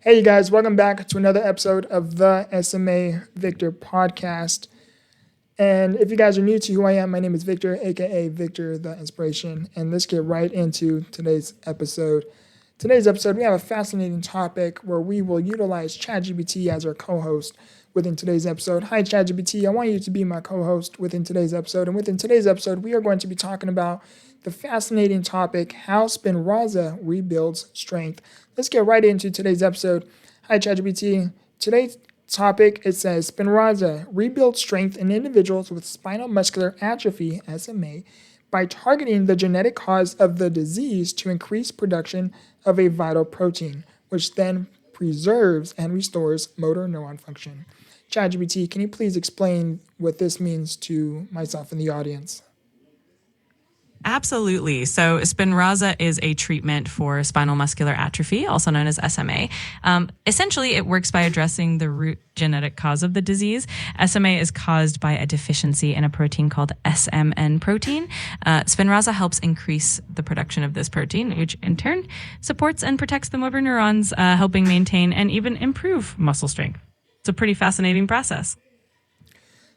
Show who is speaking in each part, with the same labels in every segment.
Speaker 1: Hey, you guys, welcome back to another episode of the SMA Victor Podcast. And if you guys are new to who I am, my name is Victor, aka Victor the Inspiration. And let's get right into today's episode. Today's episode, we have a fascinating topic where we will utilize ChatGPT as our co-host within today's episode. Hi, ChatGPT. I want you to be my co-host within today's episode. And within today's episode, we are going to be talking about the fascinating topic, how Spinraza rebuilds strength. Let's get right into today's episode. Hi, ChatGPT. Today's topic, it says, Spinraza rebuilds strength in individuals with spinal muscular atrophy, SMA, by targeting the genetic cause of the disease to increase production of a vital protein, which then preserves and restores motor neuron function. ChatGPT, can you please explain what this means to myself and the audience?
Speaker 2: Absolutely. So Spinraza is a treatment for spinal muscular atrophy, also known as SMA. Essentially, it works by addressing the root genetic cause of the disease. SMA is caused by a deficiency in a protein called SMN protein. Spinraza helps increase the production of this protein, which in turn supports and protects the motor neurons, helping maintain and even improve muscle strength. It's a pretty fascinating process.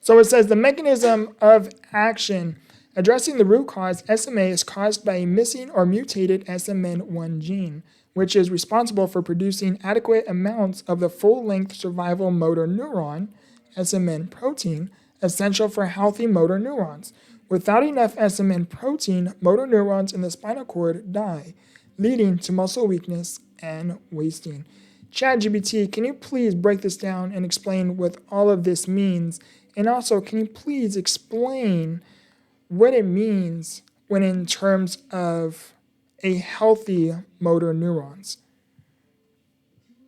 Speaker 1: So it says the mechanism of action. Addressing the root cause, SMA is caused by a missing or mutated SMN1 gene, which is responsible for producing adequate amounts of the full-length survival motor neuron, SMN protein, essential for healthy motor neurons. Without enough SMN protein, motor neurons in the spinal cord die, leading to muscle weakness and wasting. ChatGPT, can you please break this down and explain what all of this means? And also, can you please explain what it means when in terms of a healthy motor neurons?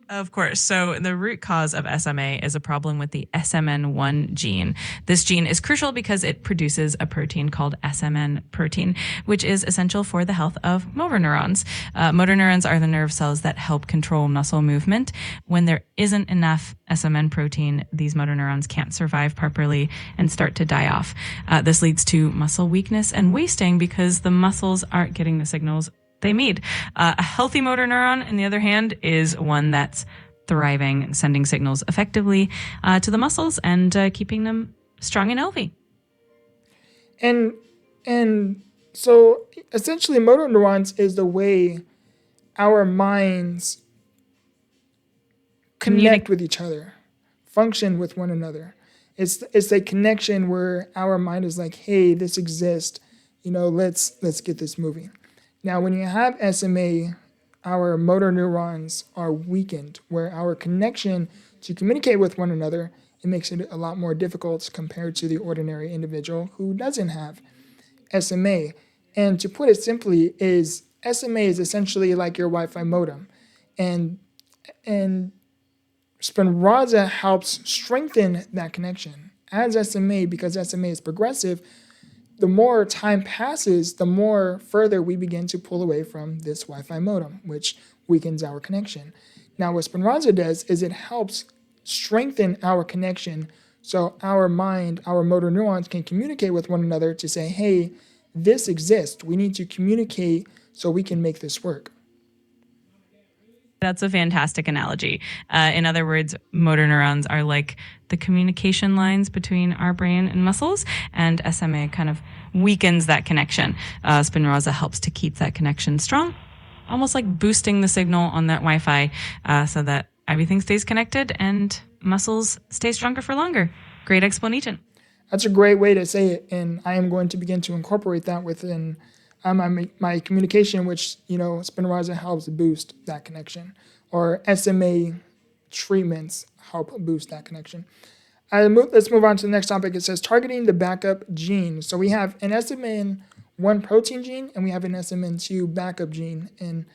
Speaker 2: Of course. So the root cause of SMA is a problem with the SMN1 gene. This gene is crucial because it produces a protein called SMN protein, which is essential for the health of motor neurons. Motor neurons are the nerve cells that help control muscle movement. When there isn't enough SMN protein, these motor neurons can't survive properly and start to die off. This leads to muscle weakness and wasting because the muscles aren't getting the signals they need. A healthy motor neuron, on the other hand, is one that's thriving and sending signals effectively to the muscles and keeping them strong and healthy.
Speaker 1: And so essentially motor neurons is the way our minds connect with each other, function with one another. It's a connection where our mind is like, hey, this exists, let's get this moving. Now, when you have SMA, our motor neurons are weakened, where our connection to communicate with one another, it makes it a lot more difficult compared to the ordinary individual who doesn't have SMA. And to put it simply, SMA is essentially like your Wi-Fi modem. And Spinraza helps strengthen that connection. As SMA, because SMA is progressive, the more time passes, the more further we begin to pull away from this Wi-Fi modem, which weakens our connection. Now, what Spinraza does is it helps strengthen our connection so our mind, our motor neurons can communicate with one another to say, hey, this exists. We need to communicate so we can make this work.
Speaker 2: That's a fantastic analogy. In other words, motor neurons are like the communication lines between our brain and muscles, and SMA kind of weakens that connection. Spinraza helps to keep that connection strong, almost like boosting the signal on that Wi-Fi so that everything stays connected and muscles stay stronger for longer. Great explanation.
Speaker 1: That's a great way to say it, and I am going to begin to incorporate that within my communication, which, Spinraza helps boost that connection, or SMA treatments help boost that connection. Let's move on to the next topic. It says targeting the backup gene. So we have an SMN1 protein gene, and we have an SMN2 backup gene. And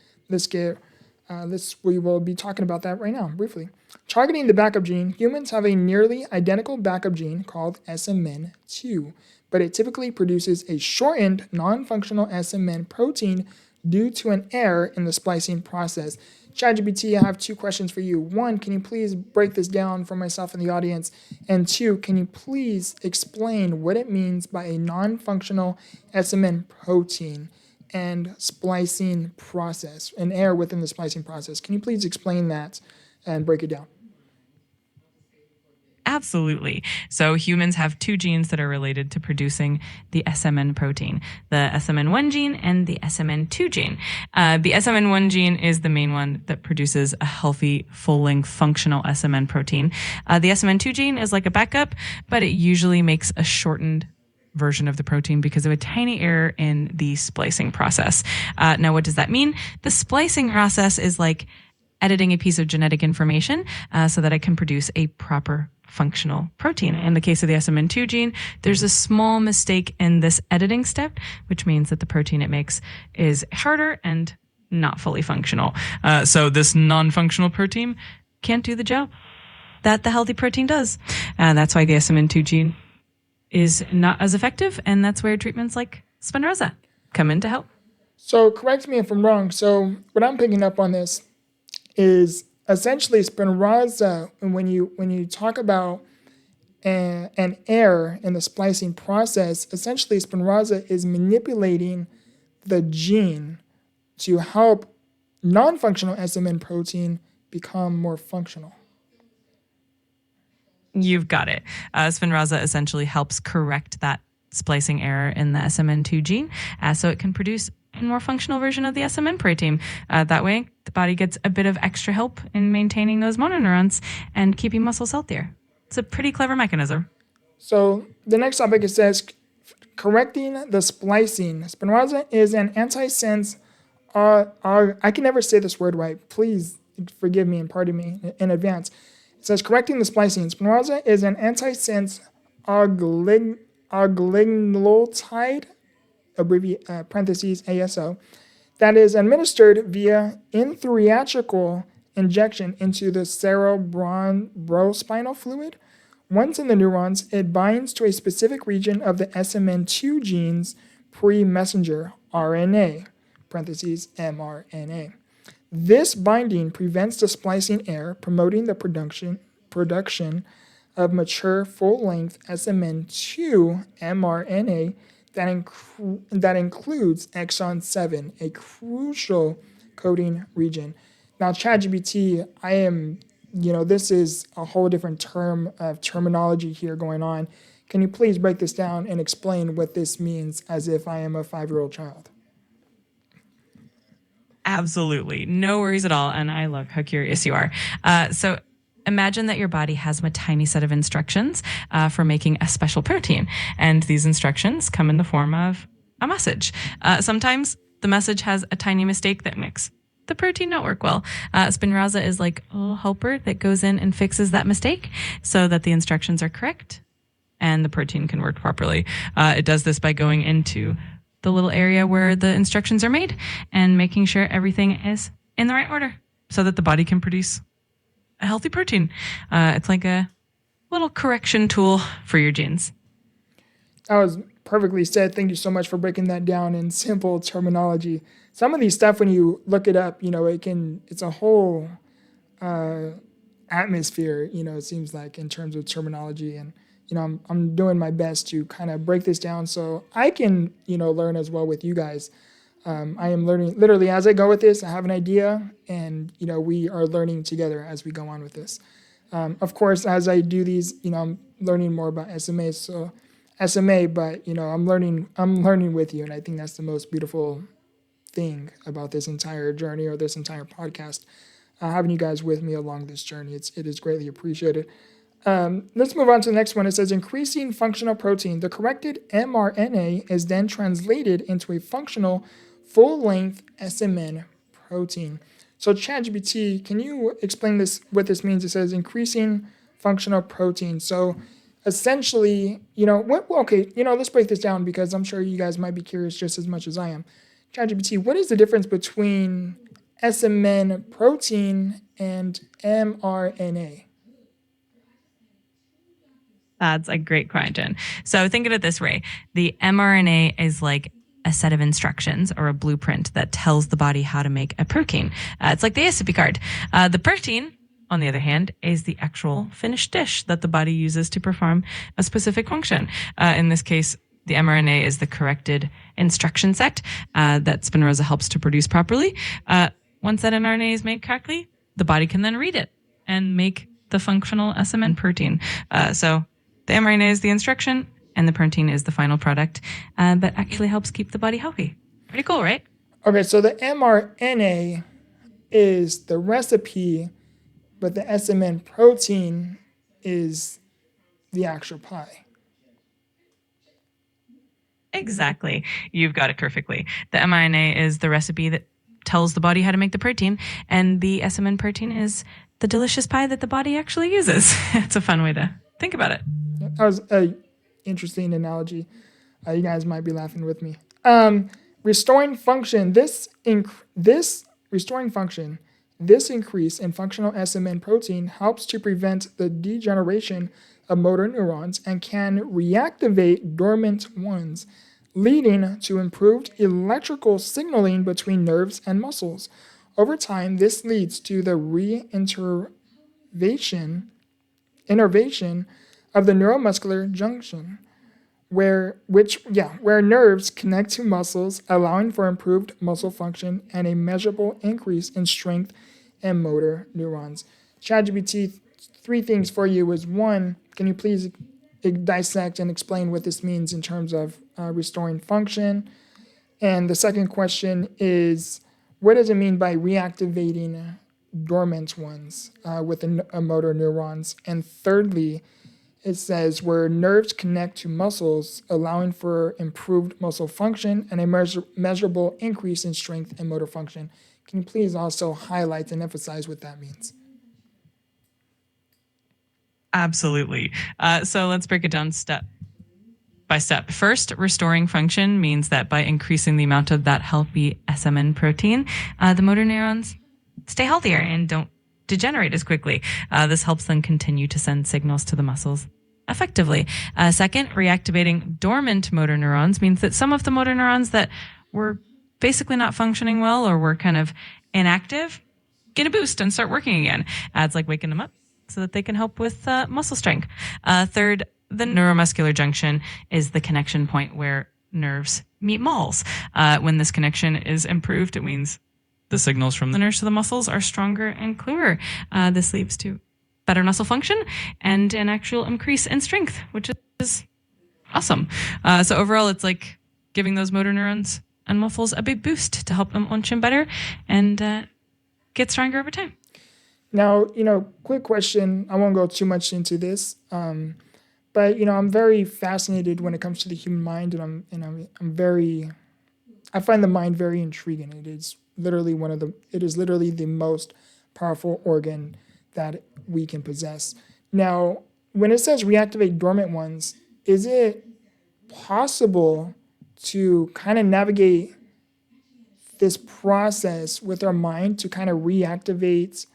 Speaker 1: we will be talking about that right now, briefly. Targeting the backup gene, humans have a nearly identical backup gene called SMN2. But it typically produces a shortened, non-functional SMN protein due to an error in the splicing process. ChatGPT, I have two questions for you. One, can you please break this down for myself and the audience? And two, can you please explain what it means by a non-functional SMN protein and splicing process, an error within the splicing process? Can you please explain that and break it down.
Speaker 2: Absolutely. So humans have two genes that are related to producing the SMN protein, the SMN1 gene and the SMN2 gene. The SMN1 gene is the main one that produces a healthy, full-length, functional SMN protein. The SMN2 gene is like a backup, but it usually makes a shortened version of the protein because of a tiny error in the splicing process. Now, what does that mean? The splicing process is like editing a piece of genetic information so that it can produce a proper functional protein. In the case of the SMN2 gene, there's a small mistake in this editing step, which means that the protein it makes is harder and not fully functional. So this non-functional protein can't do the job that the healthy protein does. That's why the SMN2 gene is not as effective, and that's where treatments like Spinraza come in to help.
Speaker 1: So correct me if I'm wrong. So what I'm picking up on this is essentially Spinraza, when you talk about an error in the splicing process, essentially Spinraza is manipulating the gene to help non-functional SMN protein become more functional.
Speaker 2: You've got it. Spinraza essentially helps correct that splicing error in the SMN2 gene so it can produce a more functional version of the SMN protein. That way, the body gets a bit of extra help in maintaining those mononeurons and keeping muscles healthier. It's a pretty clever mechanism.
Speaker 1: So the next topic, it says, correcting the splicing. Spinraza is an antisense. I can never say this word right. Please forgive me and pardon me in advance. It says, correcting the splicing. Spinraza is an antisense oligonucleotide, parentheses ASO, that is administered via intratheatrical injection into the cerebrospinal fluid. Once in the neurons, it binds to a specific region of the SMN2 gene's pre-messenger RNA, parentheses mRNA. This binding prevents the splicing error, promoting the production of mature full-length SMN2 mRNA that includes exon 7, a crucial coding region. Now, ChatGPT, this is a whole different terminology here going on. Can you please break this down and explain what this means as if I am a 5-year-old child?
Speaker 2: Absolutely. No worries at all. And I love how curious you are. So imagine that your body has a tiny set of instructions for making a special protein. And these instructions come in the form of a message. Sometimes the message has a tiny mistake that makes the protein not work well. Spinraza is like a little helper that goes in and fixes that mistake so that the instructions are correct and the protein can work properly. It does this by going into the little area where the instructions are made and making sure everything is in the right order so that the body can produce a healthy protein. It's like a little correction tool for your genes.
Speaker 1: That was perfectly said. Thank you so much for breaking that down in simple terminology. Some of these stuff, when you look it up, it's a whole atmosphere, it seems like, in terms of terminology. And, I'm doing my best to kind of break this down so I can, learn as well with you guys. I am learning literally as I go with this. I have an idea and, we are learning together as we go on with this. Of course, as I do these, I'm learning more about SMA, but, I'm learning with you. And I think that's the most beautiful thing about this entire journey or this entire podcast, having you guys with me along this journey. It is greatly appreciated. Let's move on to the next one. It says increasing functional protein. The corrected mRNA is then translated into a functional full-length SMN protein. So ChatGPT, can you explain what this means? It says increasing functional protein. So essentially, let's break this down because I'm sure you guys might be curious just as much as I am. ChatGPT, what is the difference between SMN protein and mRNA?
Speaker 2: That's a great question. So think of it this way. The mRNA is like a set of instructions or a blueprint that tells the body how to make a protein. It's like the recipe card. The protein, on the other hand, is the actual finished dish that the body uses to perform a specific function. In this case, the mRNA is the corrected instruction set that Spinraza helps to produce properly. Once that mRNA is made correctly, the body can then read it and make the functional SMN protein. So the mRNA is the instruction and the protein is the final product, but actually helps keep the body healthy. Pretty cool, right?
Speaker 1: Okay, so the mRNA is the recipe, but the SMN protein is the actual pie.
Speaker 2: Exactly. You've got it perfectly. The mRNA is the recipe that tells the body how to make the protein, and the SMN protein is the delicious pie that the body actually uses. It's a fun way to think about it.
Speaker 1: That was an interesting analogy. You guys might be laughing with me. Restoring function. This restoring function. This increase in functional SMN protein helps to prevent the degeneration of motor neurons and can reactivate dormant ones, leading to improved electrical signaling between nerves and muscles. Over time, this leads to the innervation of the neuromuscular junction, where nerves connect to muscles, allowing for improved muscle function and a measurable increase in strength and motor neurons. ChatGPT, 3 things for you is: 1, can you please dissect and explain what this means in terms of restoring function? And the second question is, what does it mean by reactivating dormant ones with motor neurons? And thirdly, it says where nerves connect to muscles, allowing for improved muscle function and a measurable increase in strength and motor function. Can you please also highlight and emphasize what that means?
Speaker 2: Absolutely. So let's break it down step by step. First, restoring function means that by increasing the amount of that healthy SMN protein, the motor neurons stay healthier and don't degenerate as quickly. This helps them continue to send signals to the muscles effectively. Second, reactivating dormant motor neurons means that some of the motor neurons that were basically not functioning well or were kind of inactive get a boost and start working again. It's like waking them up so that they can help with muscle strength. Third, the neuromuscular junction is the connection point where nerves meet malls. When this connection is improved, it means the signals from the nerves to the muscles are stronger and clearer. This leads to better muscle function and an actual increase in strength, which is awesome. So overall, it's like giving those motor neurons and muscles a big boost to help them function better and get stronger over time.
Speaker 1: Now, quick question. I won't go too much into this, but I'm very fascinated when it comes to the human mind, and I find the mind very intriguing. It is literally the most powerful organ that we can possess. Now, when it says reactivate dormant ones, is it possible to kind of navigate this process with our mind to kind of reactivate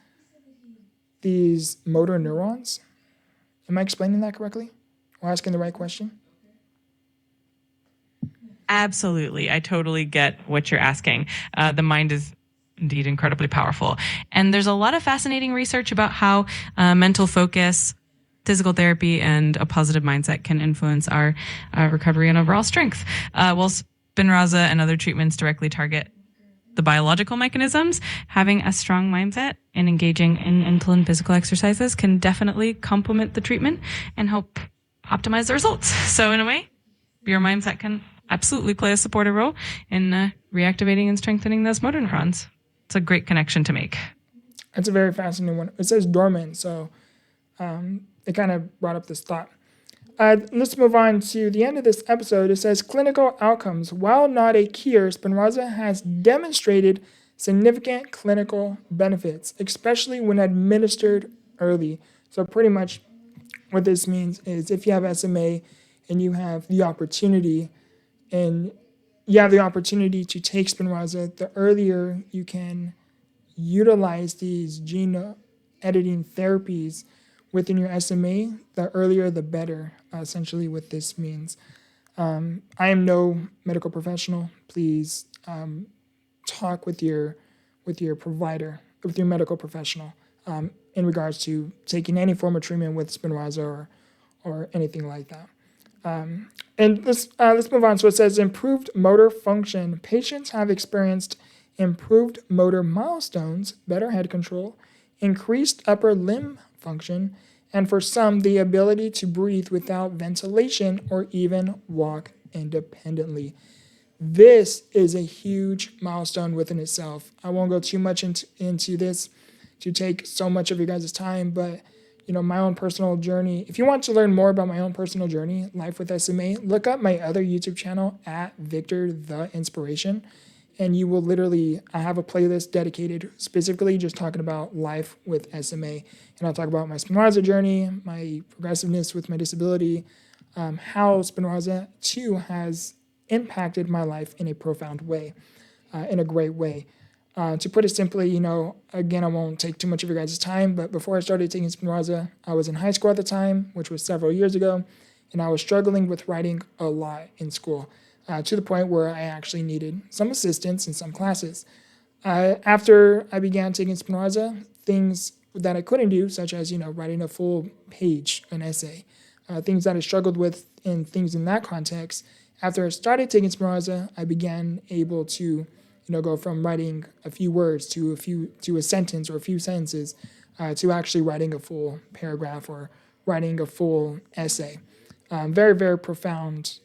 Speaker 1: these motor neurons? Am I explaining that correctly or asking the right question?
Speaker 2: Absolutely. I totally get what you're asking. The mind is indeed incredibly powerful. And there's a lot of fascinating research about how mental focus, physical therapy, and a positive mindset can influence our recovery and overall strength. While Spinraza and other treatments directly target the biological mechanisms, having a strong mindset and engaging in mental and physical exercises can definitely complement the treatment and help optimize the results. So in a way, your mindset can absolutely play a supportive role in reactivating and strengthening those motor neurons. It's a great connection to make.
Speaker 1: It's a very fascinating one. It says dormant, so it kind of brought up this thought. Let's move on to the end of this episode. It says clinical outcomes. While not a cure, Spinraza has demonstrated significant clinical benefits, especially when administered early. So pretty much what this means is if you have SMA and you have the opportunity to take Spinraza, the earlier you can utilize these gene editing therapies within your SMA, the earlier the better, essentially what this means. I am no medical professional. Please talk with your provider, with your medical professional in regards to taking any form of treatment with Spinraza or anything like that. And let's move on. So it says improved motor function. Patients have experienced improved motor milestones, better head control, increased upper limb function, and for some, the ability to breathe without ventilation or even walk independently. This is a huge milestone within itself. I won't go too much into this to take so much of your guys' time, but my own personal journey. If you want to learn more about my own personal journey, life with SMA, look up my other YouTube channel at Victortheinspiration, and you will I have a playlist dedicated specifically just talking about life with SMA, and I'll talk about my Spinraza journey, my progressiveness with my disability, how Spinraza too has impacted my life in a profound way, in a great way. To put it simply, again, I won't take too much of your guys' time, but before I started taking Spinraza, I was in high school at the time, which was several years ago, and I was struggling with writing a lot in school, to the point where I actually needed some assistance in some classes. After I began taking Spinraza, things that I couldn't do, such as, writing a full page, an essay, things that I struggled with and things in that context, after I started taking Spinraza, I began able to go from writing a few words to a sentence or a few sentences, to actually writing a full paragraph or writing a full essay. Very, very profound,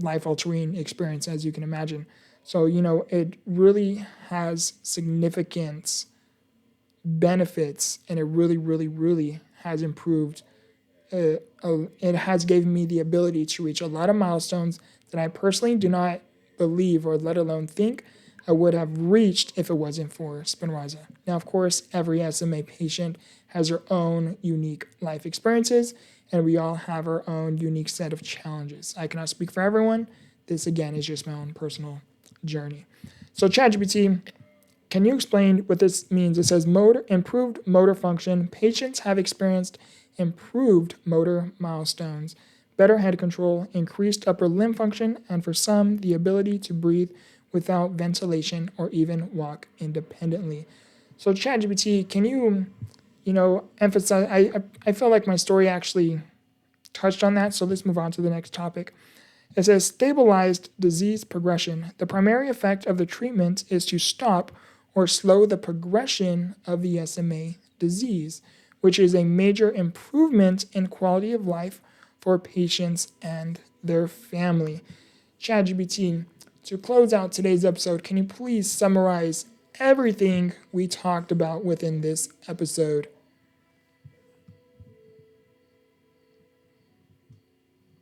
Speaker 1: life-altering experience, as you can imagine. So, it really has significant benefits, and it really, really, really has improved. It has given me the ability to reach a lot of milestones that I personally do not believe or let alone think I would have reached if it wasn't for Spinraza. Now, of course, every SMA patient has their own unique life experiences, and we all have our own unique set of challenges. I cannot speak for everyone. This, again, is just my own personal journey. So, ChatGPT, can you explain what this means? It says improved motor function. Patients have experienced improved motor milestones, better head control, increased upper limb function, and for some, the ability to breathe without ventilation or even walk independently. So ChatGPT, can you, emphasize, I feel like my story actually touched on that, so let's move on to the next topic. It says stabilized disease progression. The primary effect of the treatment is to stop or slow the progression of the SMA disease, which is a major improvement in quality of life for patients and their family. ChatGPT, to close out today's episode, can you please summarize everything we talked about within this episode?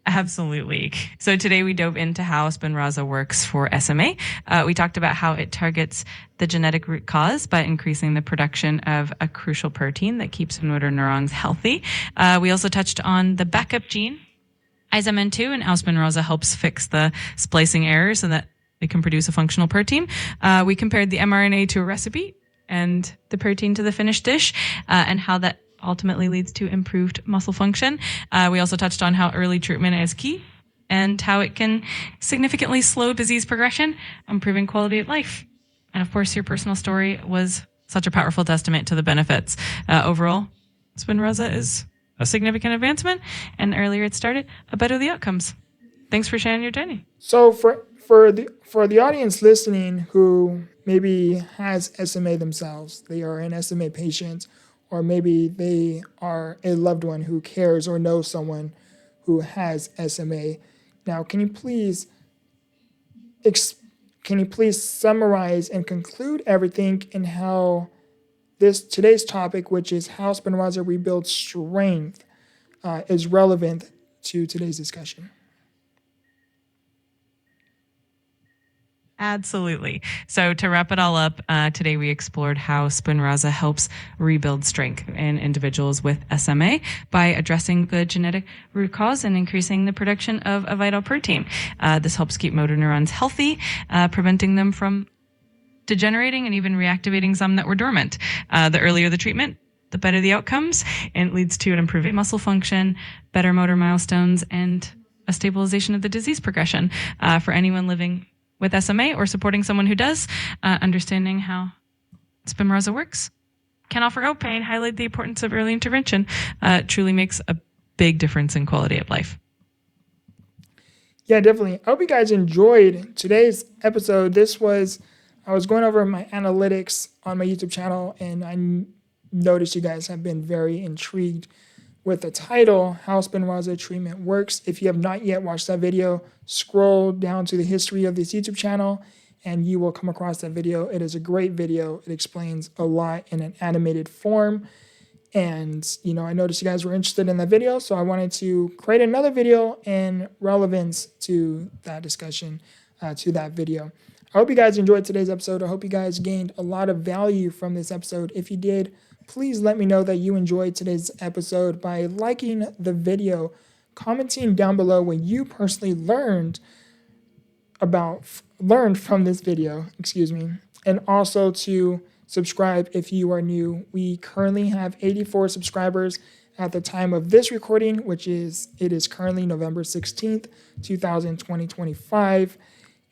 Speaker 2: Absolutely. So today we dove into how Spinraza works for SMA. We talked about how it targets the genetic root cause by increasing the production of a crucial protein that keeps motor neurons healthy. We also touched on the backup gene, ISMN2, and how Spinraza helps fix the splicing error so that it can produce a functional protein. We compared the mRNA to a recipe and the protein to the finished dish, and how that ultimately leads to improved muscle function. We also touched on how early treatment is key and how it can significantly slow disease progression, improving quality of life. And of course, your personal story was such a powerful testament to the benefits. Overall, Spinraza is a significant advancement, and the earlier it started, the better the outcomes. Thanks for sharing your journey.
Speaker 1: So for the audience listening who maybe has SMA themselves, they are an SMA patient, or maybe they are a loved one who cares or knows someone who has SMA. Now, can you please summarize and conclude everything in how today's topic, which is how Spinraza rebuilds strength, is relevant to today's discussion?
Speaker 2: Absolutely. So to wrap it all up, today we explored how Spinraza helps rebuild strength in individuals with SMA by addressing the genetic root cause and increasing the production of a vital protein. This helps keep motor neurons healthy, preventing them from degenerating and even reactivating some that were dormant. The earlier the treatment, the better the outcomes, and it leads to an improving muscle function, better motor milestones, and a stabilization of the disease progression. For anyone living with SMA or supporting someone who does, understanding how Spinraza works can offer hope and highlight the importance of early intervention. It truly makes a big difference in quality of life.
Speaker 1: Yeah, definitely. I hope you guys enjoyed today's episode. I was going over my analytics on my YouTube channel, and noticed you guys have been very intrigued with the title, How Spinraza Treatment Works. If you have not yet watched that video, scroll down to the history of this YouTube channel and you will come across that video. It is a great video. It explains a lot in an animated form. And, I noticed you guys were interested in that video, so I wanted to create another video in relevance to that discussion, to that video. I hope you guys enjoyed today's episode. I hope you guys gained a lot of value from this episode. If you did, please let me know that you enjoyed today's episode by liking the video, commenting down below what you personally learned from this video, and also to subscribe if you are new. We currently have 84 subscribers at the time of this recording, it is currently November 16th, 2025.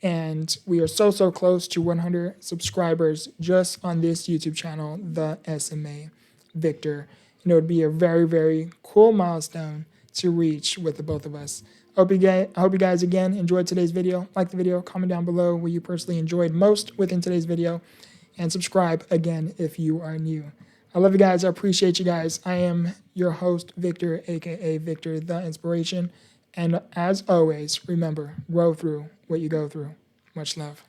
Speaker 1: And we are so close to 100 subscribers just on this YouTube channel, the SMA Victor. And it would be a very, very cool milestone to reach with the both of us. I hope you guys again enjoyed today's video. Like the video, comment down below what you personally enjoyed most within today's video, and subscribe again if you are new. I love you guys. I appreciate you guys. I am your host, Victor, aka Victor the Inspiration. And as always, remember, grow through what you go through. Much love.